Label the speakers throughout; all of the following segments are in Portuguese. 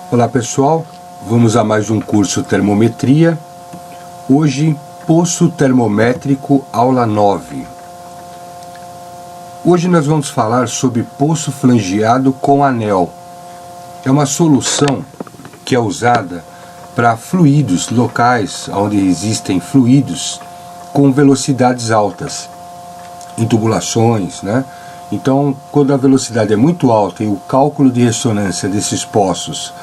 Speaker 1: Olá pessoal, vamos a mais um curso Termometria. Hoje, poço termométrico, aula 9. Hoje nós vamos falar sobre poço flangeado com anel. É uma solução que é usada para fluidos locais, onde existem fluidos com velocidades altas, em tubulações, né? Então, quando a velocidade é muito alta e o cálculo de ressonância desses poços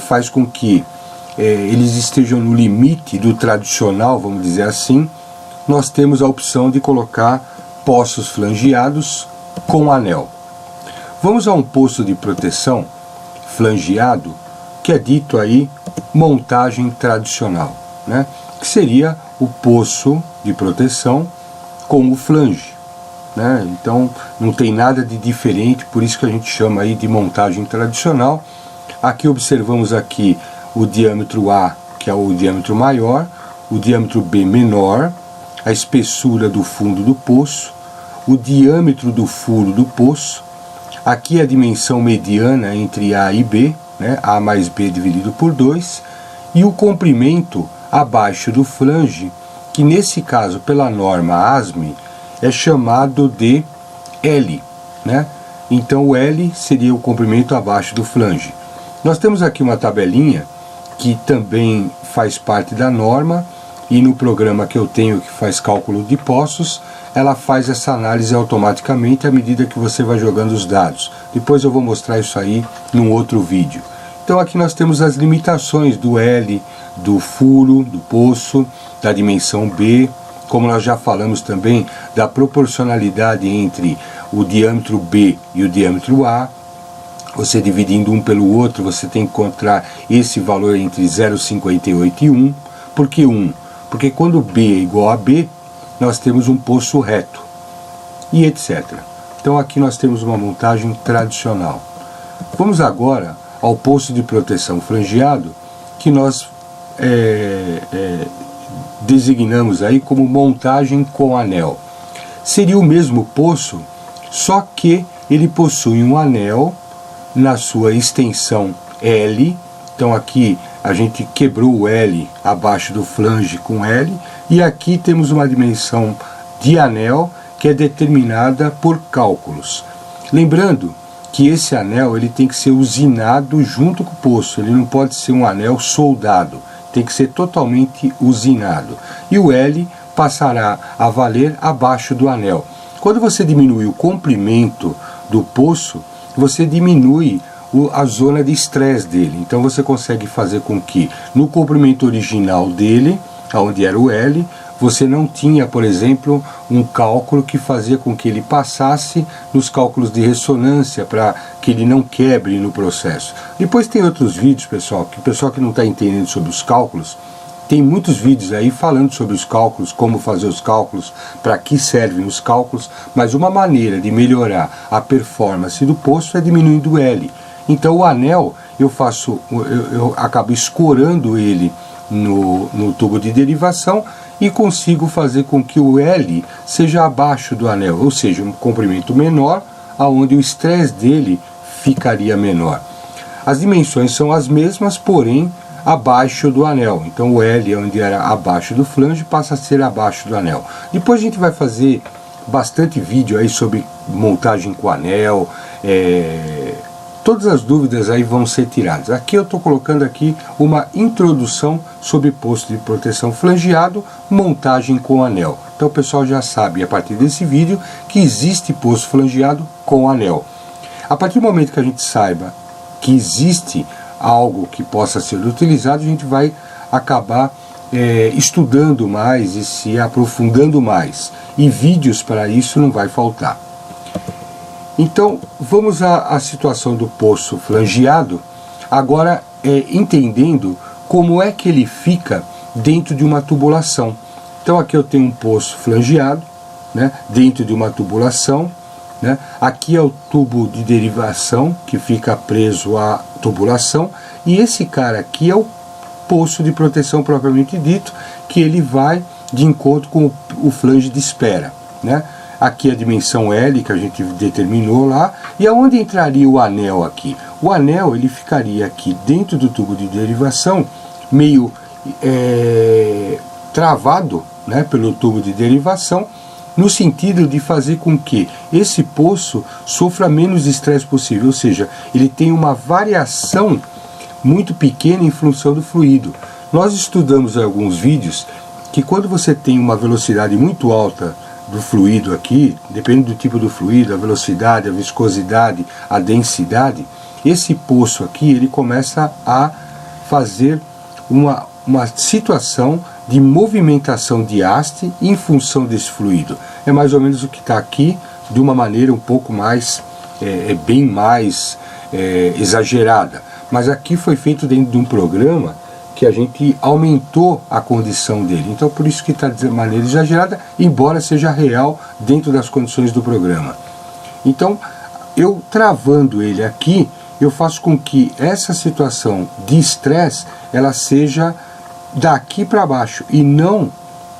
Speaker 1: faz com que eles estejam no limite do tradicional, vamos dizer assim, nós temos a opção de colocar poços flangeados com anel. Vamos a um poço de proteção flangeado, que é dito aí montagem tradicional, né? Que seria o poço de proteção com o flange, né? Então não tem nada de diferente, por isso que a gente chama aí de montagem tradicional. Aqui observamos aqui o diâmetro A, que é o diâmetro maior, o diâmetro B menor, a espessura do fundo do poço, o diâmetro do furo do poço, aqui a dimensão mediana entre A e B, né? A mais B dividido por 2, e o comprimento abaixo do flange, que nesse caso pela norma ASME é chamado de L, né? Então o L seria o comprimento abaixo do flange. Nós temos aqui uma tabelinha que também faz parte da norma, e no programa que eu tenho que faz cálculo de poços, ela faz essa análise automaticamente à medida que você vai jogando os dados. Depois eu vou mostrar isso aí num outro vídeo. Então aqui nós temos as limitações do L, do furo, do poço, da dimensão B, como nós já falamos também da proporcionalidade entre o diâmetro B e o diâmetro A. Você dividindo um pelo outro, você tem que encontrar esse valor entre 0,58 e 1. Por que 1? Porque quando B é igual a B, nós temos um poço reto, e etc. Então aqui nós temos uma montagem tradicional. Vamos agora ao poço de proteção flangeado, que nós designamos aí como montagem com anel. Seria o mesmo poço, só que ele possui um anel na sua extensão L. Então aqui a gente quebrou o L abaixo do flange com L, e aqui temos uma dimensão de anel que é determinada por cálculos. Lembrando que esse anel ele tem que ser usinado junto com o poço, ele não pode ser um anel soldado, tem que ser totalmente usinado. E o L passará a valer abaixo do anel. Quando você diminui o comprimento do poço, você diminui a zona de estresse dele. Então você consegue fazer com que no comprimento original dele, onde era o L, você não tinha, por exemplo, um cálculo que fazia com que ele passasse nos cálculos de ressonância para que ele não quebre no processo. Depois tem outros vídeos, pessoal, que o pessoal que não está entendendo sobre os cálculos, tem muitos vídeos aí falando sobre os cálculos, como fazer os cálculos, para que servem os cálculos, mas uma maneira de melhorar a performance do poço é diminuindo o L. Então o anel, eu acabo escorando ele no tubo de derivação e consigo fazer com que o L seja abaixo do anel, ou seja, um comprimento menor, aonde o estresse dele ficaria menor. As dimensões são as mesmas, porém abaixo do anel. Então o L, onde era abaixo do flange, passa a ser abaixo do anel. Depois a gente vai fazer bastante vídeo aí sobre montagem com anel, todas as dúvidas aí vão ser tiradas. Aqui eu estou colocando aqui uma introdução sobre poço de proteção flangeado, montagem com anel. Então o pessoal já sabe a partir desse vídeo que existe poço flangeado com anel. A partir do momento que a gente saiba que existe algo que possa ser utilizado, a gente vai acabar estudando mais e se aprofundando mais, e vídeos para isso não vai faltar. Então vamos à situação do poço flangeado, agora entendendo como é que ele fica dentro de uma tubulação. Então aqui eu tenho um poço flangeado, né, dentro de uma tubulação, né? Aqui é o tubo de derivação que fica preso à tubulação, e esse cara aqui é o poço de proteção propriamente dito, que ele vai de encontro com o flange de espera, né? aqui a dimensão L que a gente determinou lá, e aonde entraria o anel aqui? O anel ele ficaria aqui dentro do tubo de derivação, meio travado, né, pelo tubo de derivação, no sentido de fazer com que esse poço sofra menos estresse possível, ou seja, ele tem uma variação muito pequena em função do fluido. Nós estudamos em alguns vídeos que quando você tem uma velocidade muito alta do fluido aqui, depende do tipo do fluido, a velocidade, a viscosidade, a densidade, esse poço aqui ele começa a fazer uma situação de movimentação de haste em função desse fluido. É mais ou menos o que está aqui, de uma maneira um pouco mais, bem mais exagerada. Mas aqui foi feito dentro de um programa que a gente aumentou a condição dele. Então por isso que está de maneira exagerada, embora seja real dentro das condições do programa. Então eu travando ele aqui, eu faço com que essa situação de estresse ela seja daqui para baixo e não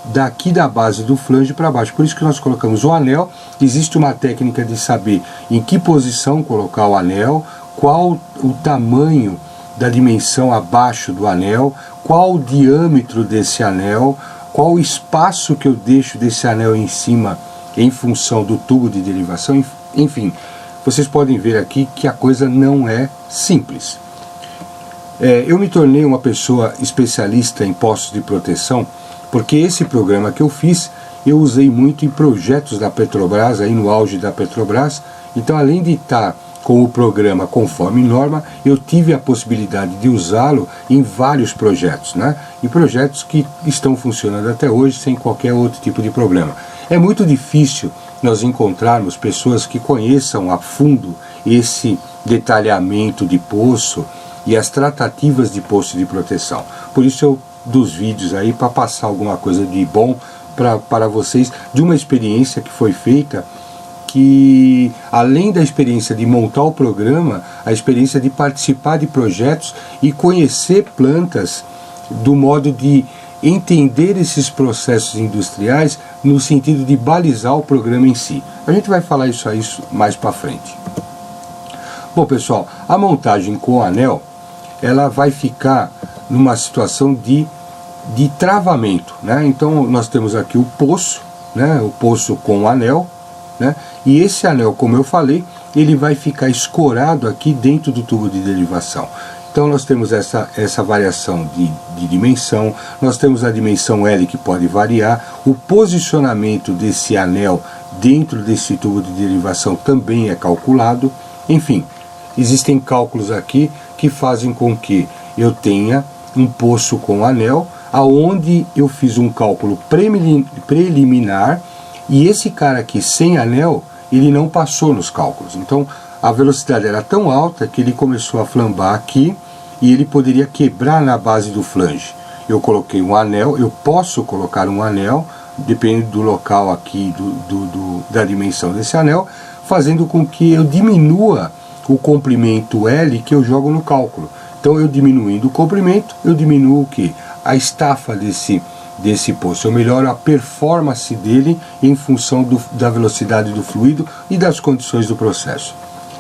Speaker 1: daqui da base do flange para baixo. Por isso que nós colocamos o anel. Existe uma técnica de saber em que posição colocar o anel, qual o tamanho da dimensão abaixo do anel, qual o diâmetro desse anel, qual o espaço que eu deixo desse anel em cima em função do tubo de derivação. Enfim, vocês podem ver aqui que a coisa não é simples. Eu me tornei uma pessoa especialista em postos de proteção porque esse programa que eu fiz, eu usei muito em projetos da Petrobras, aí no auge da Petrobras. Então, além de estar com o programa conforme norma, eu tive a possibilidade de usá-lo em vários projetos, né? Em projetos que estão funcionando até hoje sem qualquer outro tipo de problema. É muito difícil nós encontrarmos pessoas que conheçam a fundo esse detalhamento de poço e as tratativas de poço de proteção. Por isso eu dos vídeos aí para passar alguma coisa de bom para vocês, de uma experiência que foi feita, que além da experiência de montar o programa, a experiência de participar de projetos e conhecer plantas do modo de entender esses processos industriais no sentido de balizar o programa em si. A gente vai falar isso aí mais para frente. Bom pessoal, a montagem com o anel ela vai ficar numa situação de travamento, né? Então nós temos aqui o poço, né? O poço com o anel, né? E esse anel, como eu falei, ele vai ficar escorado aqui dentro do tubo de derivação. Então nós temos essa variação de dimensão, nós temos a dimensão L que pode variar, o posicionamento desse anel dentro desse tubo de derivação também é calculado. Enfim, existem cálculos aqui que fazem com que eu tenha um poço com anel, aonde eu fiz um cálculo preliminar, e esse cara aqui sem anel, ele não passou nos cálculos. Então a velocidade era tão alta que ele começou a flambar aqui e ele poderia quebrar na base do flange. Eu coloquei um anel, eu posso colocar um anel, depende do local aqui, da dimensão desse anel, fazendo com que eu diminua o comprimento L que eu jogo no cálculo. Então eu diminuindo o comprimento, eu diminuo o que? A estafa desse poço. Eu melhoro a performance dele em função da velocidade do fluido e das condições do processo.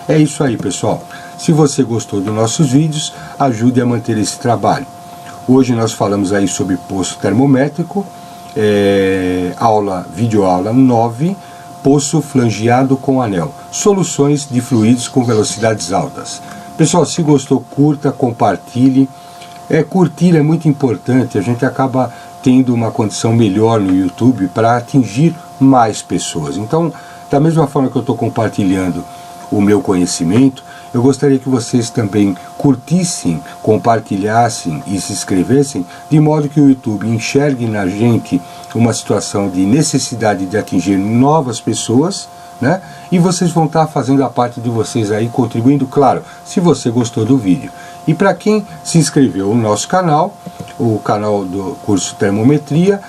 Speaker 1: É isso aí pessoal. Se você gostou dos nossos vídeos, ajude a manter esse trabalho. Hoje nós falamos aí sobre poço termométrico, videoaula 9, poço flangeado com anel, soluções de fluidos com velocidades altas. Pessoal, se gostou, curta, compartilhe. Curtir é muito importante, a gente acaba tendo uma condição melhor no YouTube para atingir mais pessoas. Então, da mesma forma que eu estou compartilhando o meu conhecimento, eu gostaria que vocês também curtissem, compartilhassem e se inscrevessem, de modo que o YouTube enxergue na gente uma situação de necessidade de atingir novas pessoas, né? E vocês vão estar fazendo a parte de vocês aí, contribuindo, claro, se você gostou do vídeo. E para quem se inscreveu no nosso canal, o canal do curso Termometria,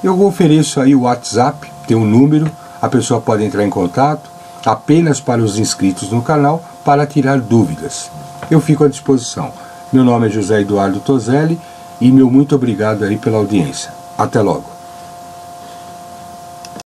Speaker 1: eu ofereço aí o WhatsApp, tem um número, a pessoa pode entrar em contato, apenas para os inscritos no canal, para tirar dúvidas. Eu fico à disposição. Meu nome é José Eduardo Toselli e meu muito obrigado aí pela audiência. Até logo.